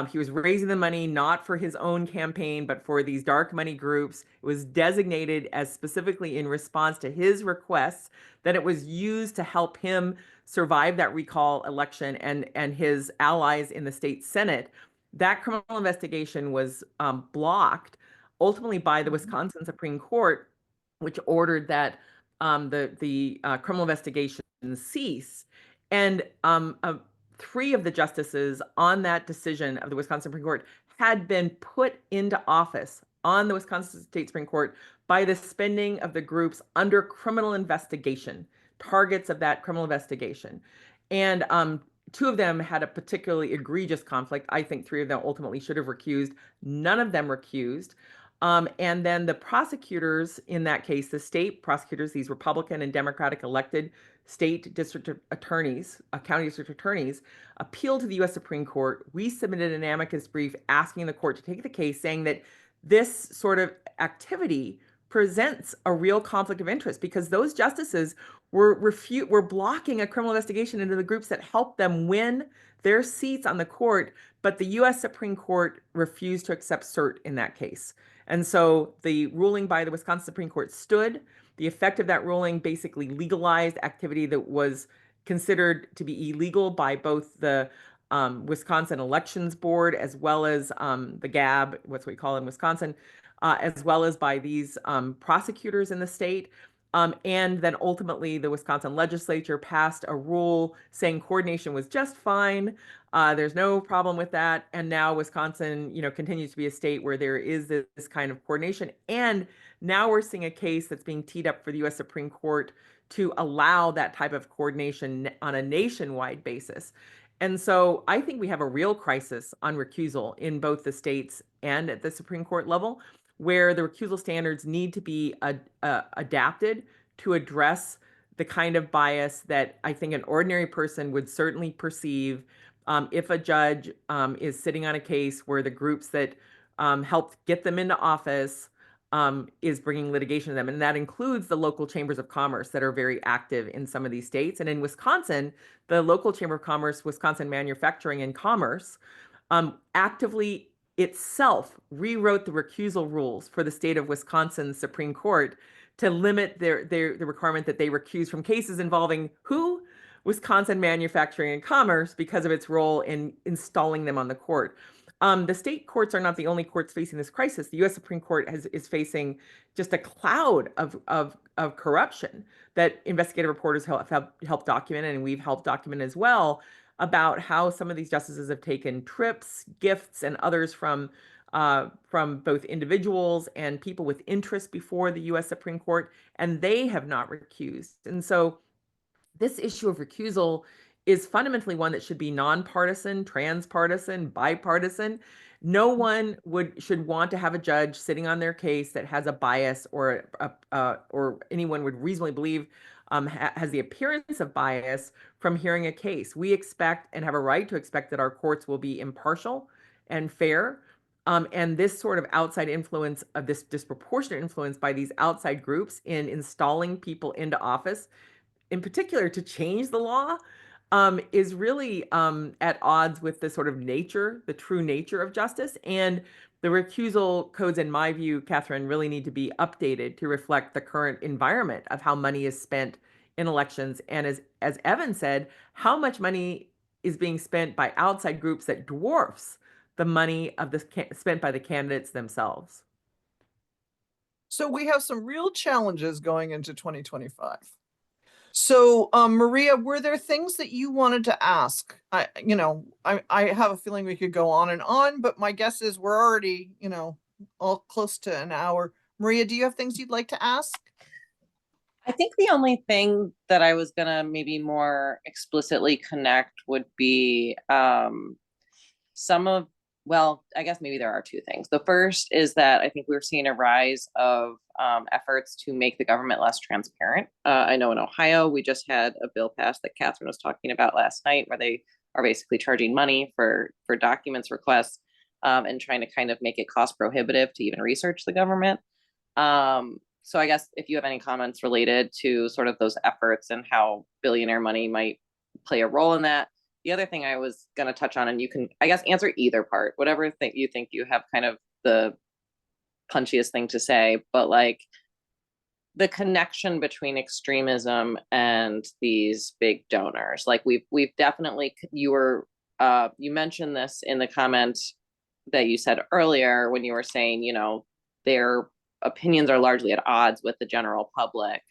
[SPEAKER 2] He was raising the money not for his own campaign, but for these dark money groups. It was designated as specifically in response to his requests that it was used to help him survive that recall election and his allies in the state Senate. That criminal investigation was blocked ultimately by the Wisconsin Supreme Court, which ordered that the criminal investigation cease. And 3 of the justices on that decision of the Wisconsin Supreme Court had been put into office on the Wisconsin State Supreme Court by the spending of the groups under criminal investigation, targets of that criminal investigation. And 2 of them had a particularly egregious conflict. I think 3 of them ultimately should have recused. None of them recused. And then the prosecutors in that case, the state prosecutors, these Republican and Democratic elected state district attorneys, county district attorneys, appealed to the U.S. Supreme Court. We submitted an amicus brief asking the court to take the case, saying that this sort of activity presents a real conflict of interest because those justices were blocking a criminal investigation into the groups that helped them win their seats on the court, but the U.S. Supreme Court refused to accept cert in that case. And so the ruling by the Wisconsin Supreme Court stood. The effect of that ruling basically legalized activity that was considered to be illegal by both the Wisconsin Elections Board as well as the GAB, what's what we call it in Wisconsin, as well as by these prosecutors in the state. And then ultimately the Wisconsin legislature passed a rule saying coordination was just fine. There's no problem with that. And now Wisconsin, continues to be a state where there is this kind of coordination. And now we're seeing a case that's being teed up for the U.S. Supreme Court to allow that type of coordination on a nationwide basis. And so I think we have a real crisis on recusal in both the states and at the Supreme Court level, where the recusal standards need to be adapted to address the kind of bias that I think an ordinary person would certainly perceive if a judge is sitting on a case where the groups that helped get them into office is bringing litigation to them. And that includes the local chambers of commerce that are very active in some of these states. And in Wisconsin, the local chamber of commerce, Wisconsin Manufacturing and Commerce, actively itself rewrote the recusal rules for the state of Wisconsin Supreme Court to limit the requirement that they recuse from cases involving who? Wisconsin Manufacturing and Commerce, because of its role in installing them on the court. The state courts are not the only courts facing this crisis. The U.S. Supreme Court is facing just a cloud of corruption that investigative reporters have helped document, and we've helped document as well, about how some of these justices have taken trips, gifts, and others from both individuals and people with interest before the U.S. Supreme Court, and they have not recused. And so this issue of recusal is fundamentally one that should be nonpartisan, transpartisan, bipartisan. No one should want to have a judge sitting on their case that has a bias or anyone would reasonably believe has the appearance of bias from hearing a case. We expect and have a right to expect that our courts will be impartial and fair. And this sort of outside influence, of this disproportionate influence by these outside groups in installing people into office, in particular to change the law, is really at odds with the sort of nature, the true nature of justice. And the recusal codes, in my view, Catherine, really need to be updated to reflect the current environment of how money is spent in elections. And as Evan said, how much money is being spent by outside groups that dwarfs the money spent by the candidates themselves.
[SPEAKER 1] So we have some real challenges going into 2025. So, Maria, were there things that you wanted to ask? I have a feeling we could go on, but my guess is we're already, all close to an hour. Maria, do you have things you'd like to ask?
[SPEAKER 4] I think the only thing that I was gonna maybe more explicitly connect would be I guess maybe there are 2 things. The first is that I think we're seeing a rise of efforts to make the government less transparent. I know in Ohio, we just had a bill passed that Catherine was talking about last night, where they are basically charging money for documents requests and trying to kind of make it cost prohibitive to even research the government. So I guess if you have any comments related to sort of those efforts and how billionaire money might play a role in that, the other thing I was going to touch on, and you can, I guess, answer either part, whatever thing you think you have kind of the punchiest thing to say, but like the connection between extremism and these big donors. Like we've definitely, you mentioned this in the comment that you said earlier when you were saying, you know, their opinions are largely at odds with the general public.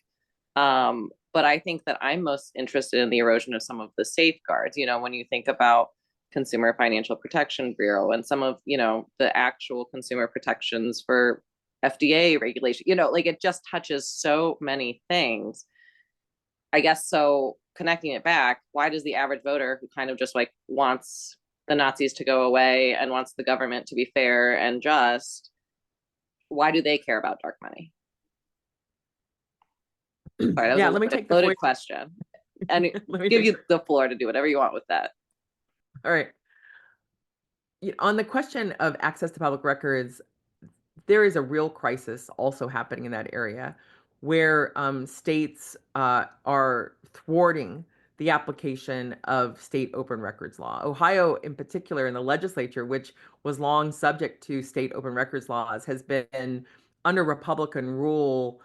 [SPEAKER 4] But I think that I'm most interested in the erosion of some of the safeguards. You know, when you think about Consumer Financial Protection Bureau and some of, you know, the actual consumer protections for FDA regulation, you know, like it just touches so many things. I guess so connecting it back, why does the average voter who kind of just like wants the Nazis to go away and wants the government to be fair and just, why do they care about dark money? Sorry, that was
[SPEAKER 2] Yeah,
[SPEAKER 4] a
[SPEAKER 2] let me
[SPEAKER 4] loaded,
[SPEAKER 2] take the
[SPEAKER 4] loaded question. And
[SPEAKER 2] let me
[SPEAKER 4] give
[SPEAKER 2] take
[SPEAKER 4] you the floor to do whatever you want with that.
[SPEAKER 2] All right. On the question of access to public records, there is a real crisis also happening in that area where states are thwarting the application of state open records law. Ohio, in particular, in the legislature, which was long subject to state open records laws, has been under Republican rule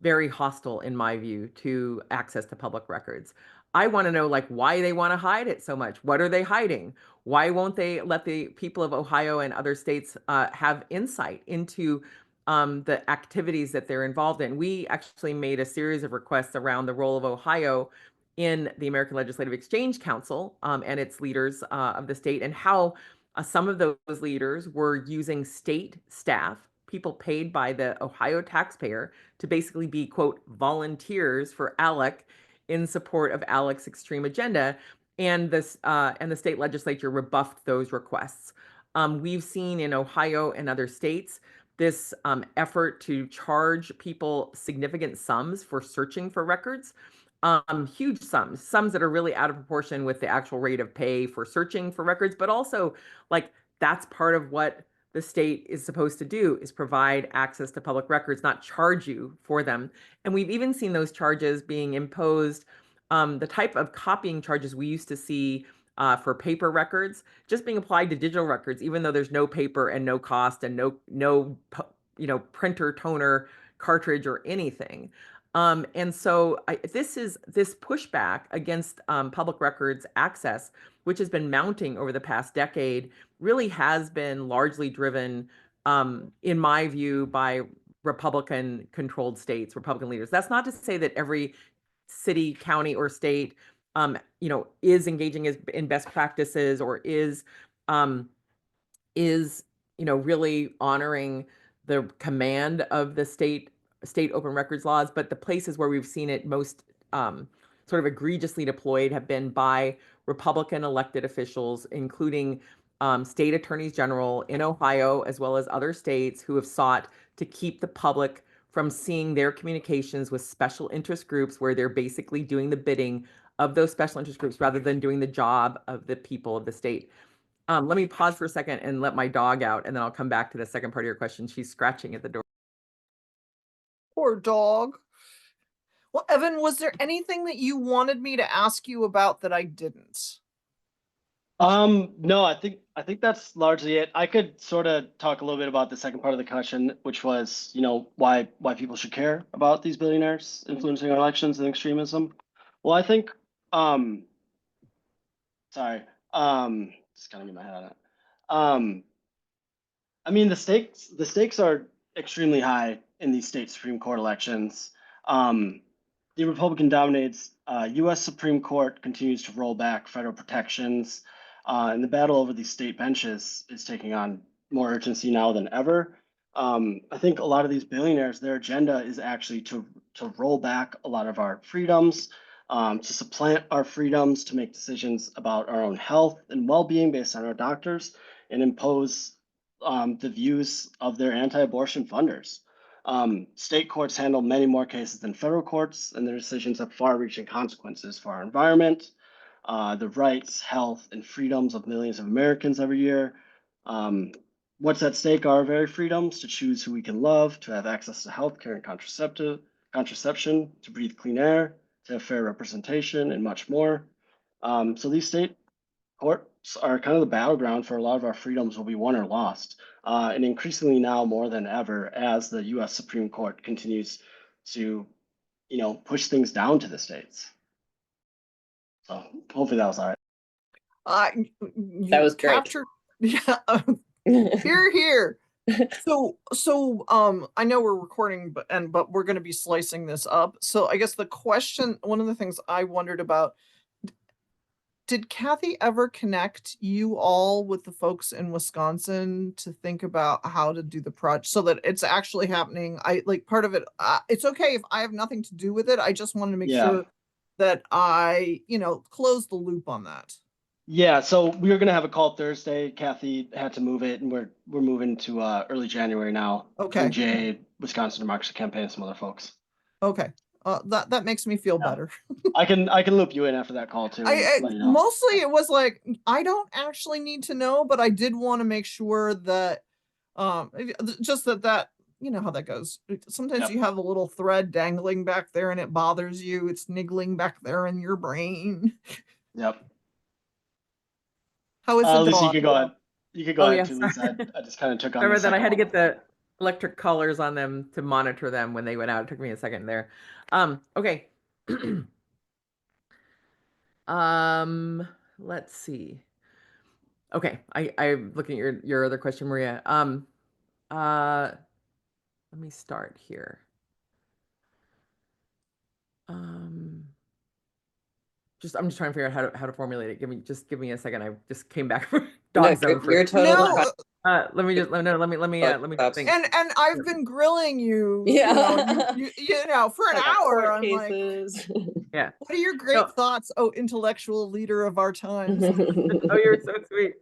[SPEAKER 2] very hostile, in my view, to access to public records. I want to know, like, why they want to hide it so much. What are they hiding? Why won't they let the people of Ohio and other states have insight into the activities that they're involved in? We actually made a series of requests around the role of Ohio in the American Legislative Exchange Council and its leaders of the state, and how some of those leaders were using state staff, people paid by the Ohio taxpayer, to basically be, quote, volunteers for ALEC in support of ALEC's extreme agenda. And the state legislature rebuffed those requests. We've seen in Ohio and other states this effort to charge people significant sums for searching for records, huge sums that are really out of proportion with the actual rate of pay for searching for records, but also like that's part of what the state is supposed to do, is provide access to public records, not charge you for them. And we've even seen those charges being imposed, the type of copying charges we used to see for paper records, just being applied to digital records, even though there's no paper and no cost and no printer, toner, cartridge, or anything. And so this pushback against public records access, which has been mounting over the past decade, really has been largely driven, in my view, by Republican-controlled states, Republican leaders. That's not to say that every city, county, or state, is engaging in best practices or is really honoring the command of the state open records laws. But the places where we've seen it most sort of egregiously deployed have been by Republican elected officials, including state attorneys general in Ohio, as well as other states, who have sought to keep the public from seeing their communications with special interest groups, where they're basically doing the bidding of those special interest groups rather than doing the job of the people of the state. Let me pause for a second and let my dog out, and then I'll come back to the second part of your question. She's scratching at the door.
[SPEAKER 1] Poor dog. Well, Evan, was there anything that you wanted me to ask you about that I didn't?
[SPEAKER 3] No, I think that's largely it. I could sort of talk a little bit about the second part of the question, which was, why people should care about these billionaires influencing our elections and extremism. Well, I think, sorry, just kind of get my head on it. I mean, the stakes are extremely high in these state Supreme Court elections. The Republican-dominated U.S. Supreme Court continues to roll back federal protections, and the battle over these state benches is taking on more urgency now than ever. I think a lot of these billionaires, their agenda is actually to roll back a lot of our freedoms, to supplant our freedoms to make decisions about our own health and well-being based on our doctors, and impose the views of their anti-abortion funders. State courts handle many more cases than federal courts, and their decisions have far-reaching consequences for our environment, the rights, health, and freedoms of millions of Americans every year. What's at stake are our very freedoms to choose who we can love, to have access to healthcare and contraception, to breathe clean air, to have fair representation, and much more. So these state courts are kind of the battleground for a lot of our freedoms will be won or lost. And increasingly now more than ever, as the US Supreme Court continues to, push things down to the states. So hopefully that was all right.
[SPEAKER 1] You
[SPEAKER 4] was great.
[SPEAKER 1] captured, yeah, here, here. So, I know we're recording, but we're going to be slicing this up. So I guess the question, one of the things I wondered about, did Kathy ever connect you all with the folks in Wisconsin to think about how to do the project so that it's actually happening? I like part of it. It's okay if I have nothing to do with it. I just wanted to make
[SPEAKER 3] Yeah.
[SPEAKER 1] sure that I, close the loop on that.
[SPEAKER 3] Yeah, so we were gonna have a call Thursday. Kathy had to move it, and we're moving to early January now.
[SPEAKER 1] Okay.
[SPEAKER 3] Jay, Wisconsin Democracy Campaign, and some other folks.
[SPEAKER 1] Okay. That makes me feel better.
[SPEAKER 3] I can loop you in after that call too. And let you know.
[SPEAKER 1] Mostly it was like, I don't actually need to know, but I did want to make sure that, just that, you know how that goes. Sometimes
[SPEAKER 3] Yep.
[SPEAKER 1] you have a little thread dangling back there and it bothers you. It's niggling back there in your brain.
[SPEAKER 3] Yep.
[SPEAKER 1] How is it
[SPEAKER 3] Lisa,
[SPEAKER 1] going?
[SPEAKER 3] you could go ahead. You could go
[SPEAKER 2] Oh,
[SPEAKER 3] ahead
[SPEAKER 2] yeah,
[SPEAKER 3] too, Lisa. I just kind of took on
[SPEAKER 2] Sorry
[SPEAKER 3] the
[SPEAKER 2] about that. I
[SPEAKER 3] second
[SPEAKER 2] had to
[SPEAKER 3] one.
[SPEAKER 2] get the electric collars on them to monitor them when they went out. It took me a second there. Okay. Let's see. Okay, I'm looking at your other question, Maria. Let me start here. I'm just trying to figure out how to formulate it. Give me a second. I just came back from dog zone for.
[SPEAKER 4] You're totally
[SPEAKER 1] No,
[SPEAKER 4] fine.
[SPEAKER 2] Let me just think.
[SPEAKER 1] and I've been grilling you,
[SPEAKER 5] Yeah.
[SPEAKER 1] you know, for an
[SPEAKER 5] Talk about
[SPEAKER 1] hour.
[SPEAKER 5] court
[SPEAKER 1] I'm like,
[SPEAKER 5] cases.
[SPEAKER 2] Yeah.
[SPEAKER 1] what are your great
[SPEAKER 2] No.
[SPEAKER 1] thoughts? Oh, intellectual leader of our times.
[SPEAKER 2] Oh, you're so sweet.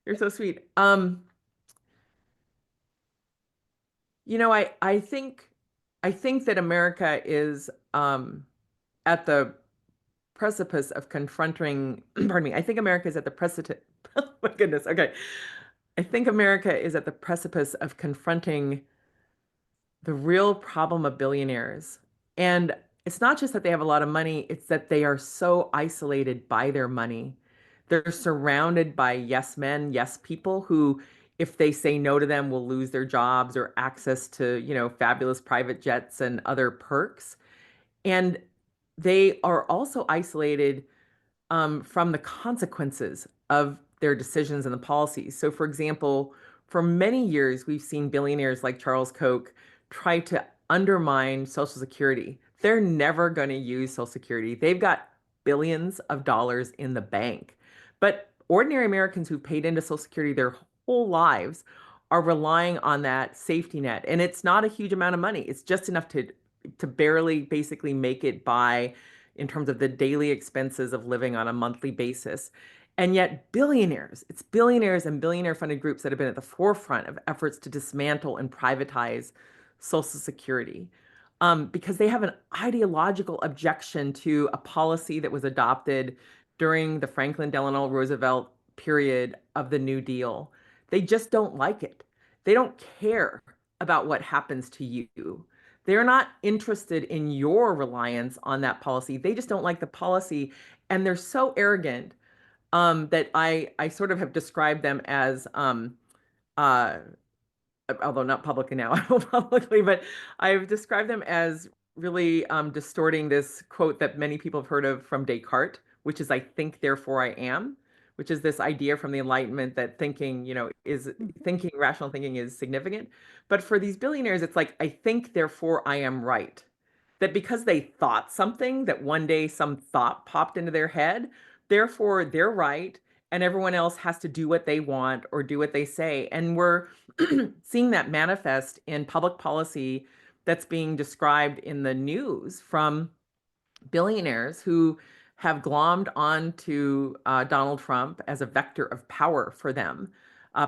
[SPEAKER 2] You're so sweet. I think that America is at the precipice of confronting, pardon me, I think America is at the precipice, oh my goodness, okay. I think America is at the precipice of confronting the real problem of billionaires. And it's not just that they have a lot of money, it's that they are so isolated by their money. They're surrounded by yes men, yes people who, if they say no to them, will lose their jobs or access to, fabulous private jets and other perks. And they are also isolated from the consequences of their decisions and the policies. So, for example, for many years, we've seen billionaires like Charles Koch try to undermine Social Security. They're never going to use Social Security. They've got billions of dollars in the bank. But ordinary Americans who've paid into Social Security their whole lives are relying on that safety net. And it's not a huge amount of money. It's just enough to barely basically make it by in terms of the daily expenses of living on a monthly basis. And yet it's billionaires and billionaire funded groups that have been at the forefront of efforts to dismantle and privatize Social Security because they have an ideological objection to a policy that was adopted during the Franklin Delano Roosevelt period of the New Deal. They just don't like it. They don't care about what happens to you. They're not interested in your reliance on that policy. They just don't like the policy. And they're so arrogant that I sort of have described them as, although not publicly now, I will publicly, but I've described them as really distorting this quote that many people have heard of from Descartes, which is, I think, therefore I am, which is this idea from the Enlightenment that rational thinking is significant. But for these billionaires, it's like, I think, therefore I am right. That because they thought something, that one day some thought popped into their head, therefore they're right, and everyone else has to do what they want or do what they say. And we're seeing that manifest in public policy that's being described in the news from billionaires who have glommed onto Donald Trump as a vector of power for them,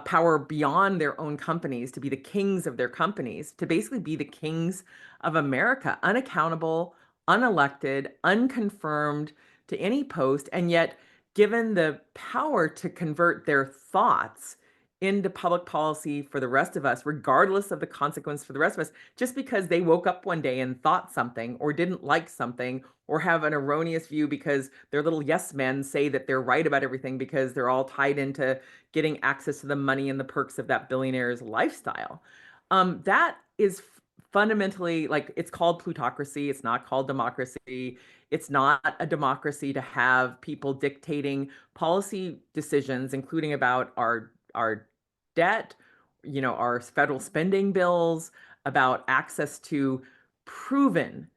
[SPEAKER 2] power beyond their own companies, to be the kings of their companies, to basically be the kings of America, unaccountable, unelected, unconfirmed to any post, and yet given the power to convert their thoughts into public policy for the rest of us, regardless of the consequence for the rest of us, just because they woke up one day and thought something or didn't like something or have an erroneous view because their little yes men say that they're right about everything because they're all tied into getting access to the money and the perks of that billionaire's lifestyle. That is fundamentally, like, it's called plutocracy. It's not called democracy. It's not a democracy to have people dictating policy decisions, including about our debt, our federal spending bills, about access to proven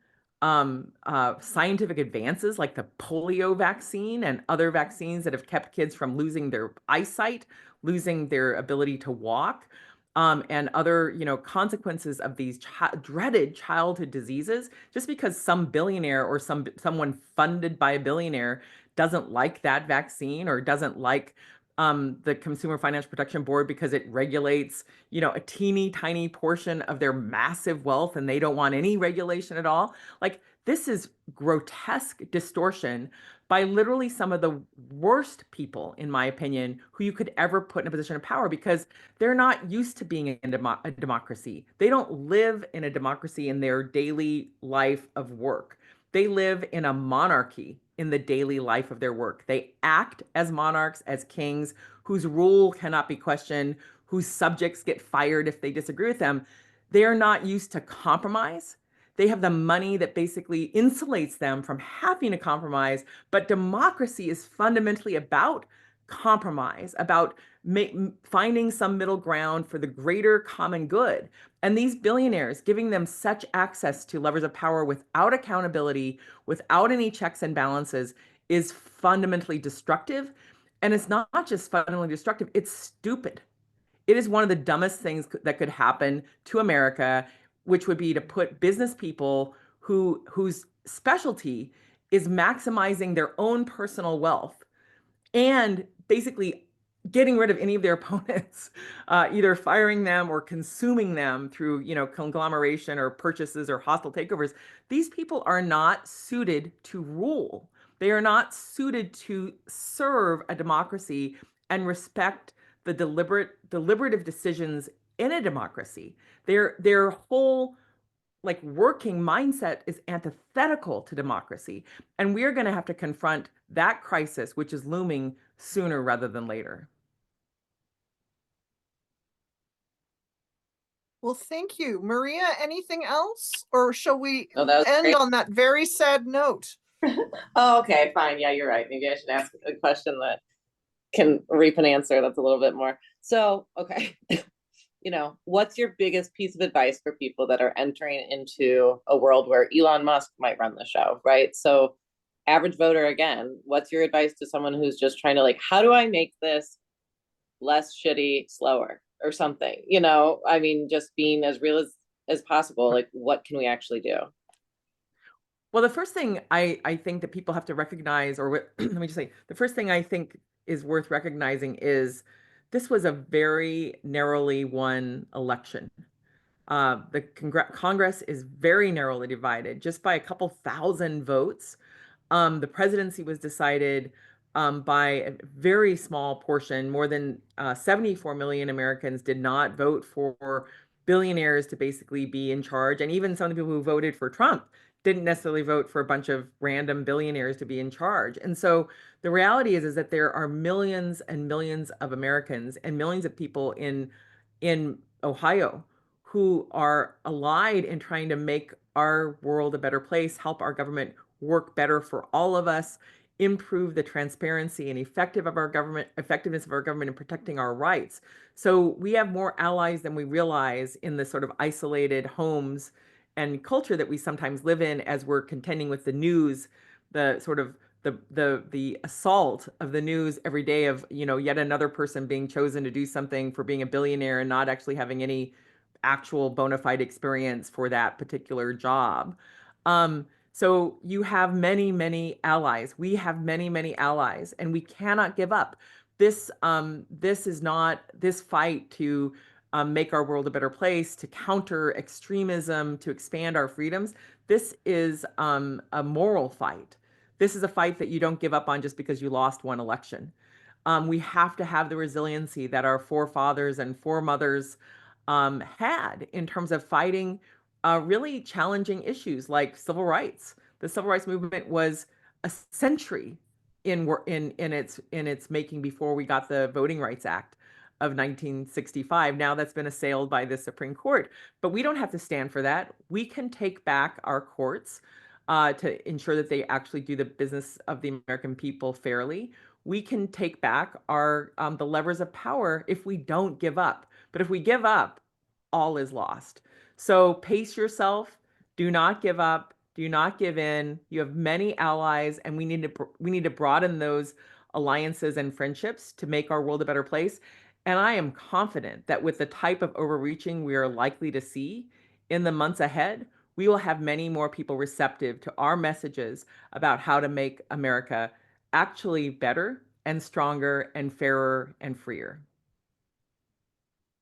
[SPEAKER 2] scientific advances like the polio vaccine and other vaccines that have kept kids from losing their eyesight, losing their ability to walk, and other, consequences of these dreaded childhood diseases. Just because some billionaire or someone funded by a billionaire doesn't like that vaccine or doesn't like the Consumer Financial Protection Board because it regulates, a teeny tiny portion of their massive wealth and they don't want any regulation at all. Like, this is grotesque distortion by literally some of the worst people, in my opinion, who you could ever put in a position of power, because they're not used to being in a democracy. They don't live in a democracy in their daily life of work. They live in a monarchy in the daily life of their work. They act as monarchs, as kings, whose rule cannot be questioned, whose subjects get fired if they disagree with them. They are not used to compromise. They have the money that basically insulates them from having to compromise. But democracy is fundamentally about compromise, about finding some middle ground for the greater common good. And these billionaires, giving them such access to levers of power without accountability, without any checks and balances, is fundamentally destructive. And it's not just fundamentally destructive, it's stupid. It is one of the dumbest things that could happen to America, which would be to put business people whose specialty is maximizing their own personal wealth and basically getting rid of any of their opponents, either firing them or consuming them through, conglomeration or purchases or hostile takeovers. These people are not suited to rule. They are not suited to serve a democracy and respect the deliberative decisions in a democracy. Their whole working mindset is antithetical to democracy. And we're going to have to confront that crisis, which is looming sooner rather than later.
[SPEAKER 1] Well, thank you. Maria, anything else? Or shall we
[SPEAKER 4] Oh, that was
[SPEAKER 1] end
[SPEAKER 4] great.
[SPEAKER 1] on that very sad note?
[SPEAKER 4] Oh, okay, fine. Yeah, you're right. Maybe I should ask a question that can reap an answer that's a little bit more. So, okay. What's your biggest piece of advice for people that are entering into a world where Elon Musk might run the show, right? So, average voter, again, what's your advice to someone who's just trying to, how do I make this less shitty, slower, or something? Just being as real as possible. What can we actually do?
[SPEAKER 2] Well, the first thing I think that people have to recognize, or let me just say, the first thing I think is worth recognizing is this was a very narrowly won election. The Congress is very narrowly divided, just by a couple thousand votes. The presidency was decided by a very small portion. More than 74 million Americans did not vote for billionaires to basically be in charge. And even some of the people who voted for Trump didn't necessarily vote for a bunch of random billionaires to be in charge. And so the reality is that there are millions and millions of Americans and millions of people in Ohio who are allied in trying to make our world a better place, help our government work better for all of us, improve the transparency and effectiveness of our government in protecting our rights. So we have more allies than we realize in the sort of isolated homes and culture that we sometimes live in as we're contending with the news, the sort of the assault of the news every day of, yet another person being chosen to do something for being a billionaire and not actually having any actual bona fide experience for that particular job. So you have many, many allies. We have many, many allies, and we cannot give up. This is not this fight to make our world a better place, to counter extremism, to expand our freedoms. This is a moral fight. This is a fight that you don't give up on just because you lost one election. We have to have the resiliency that our forefathers and foremothers had in terms of fighting really challenging issues like civil rights. The civil rights movement was a century in its making before we got the Voting Rights Act of 1965. Now that's been assailed by the Supreme Court, but we don't have to stand for that. We can take back our courts to ensure that they actually do the business of the American people fairly. We can take back our the levers of power if we don't give up. But if we give up, all is lost. So pace yourself. Do not give up. Do not give in. You have many allies, and we need to broaden those alliances and friendships to make our world a better place. And I am confident that with the type of overreaching we are likely to see in the months ahead, we will have many more people receptive to our messages about how to make America actually better and stronger and fairer and freer.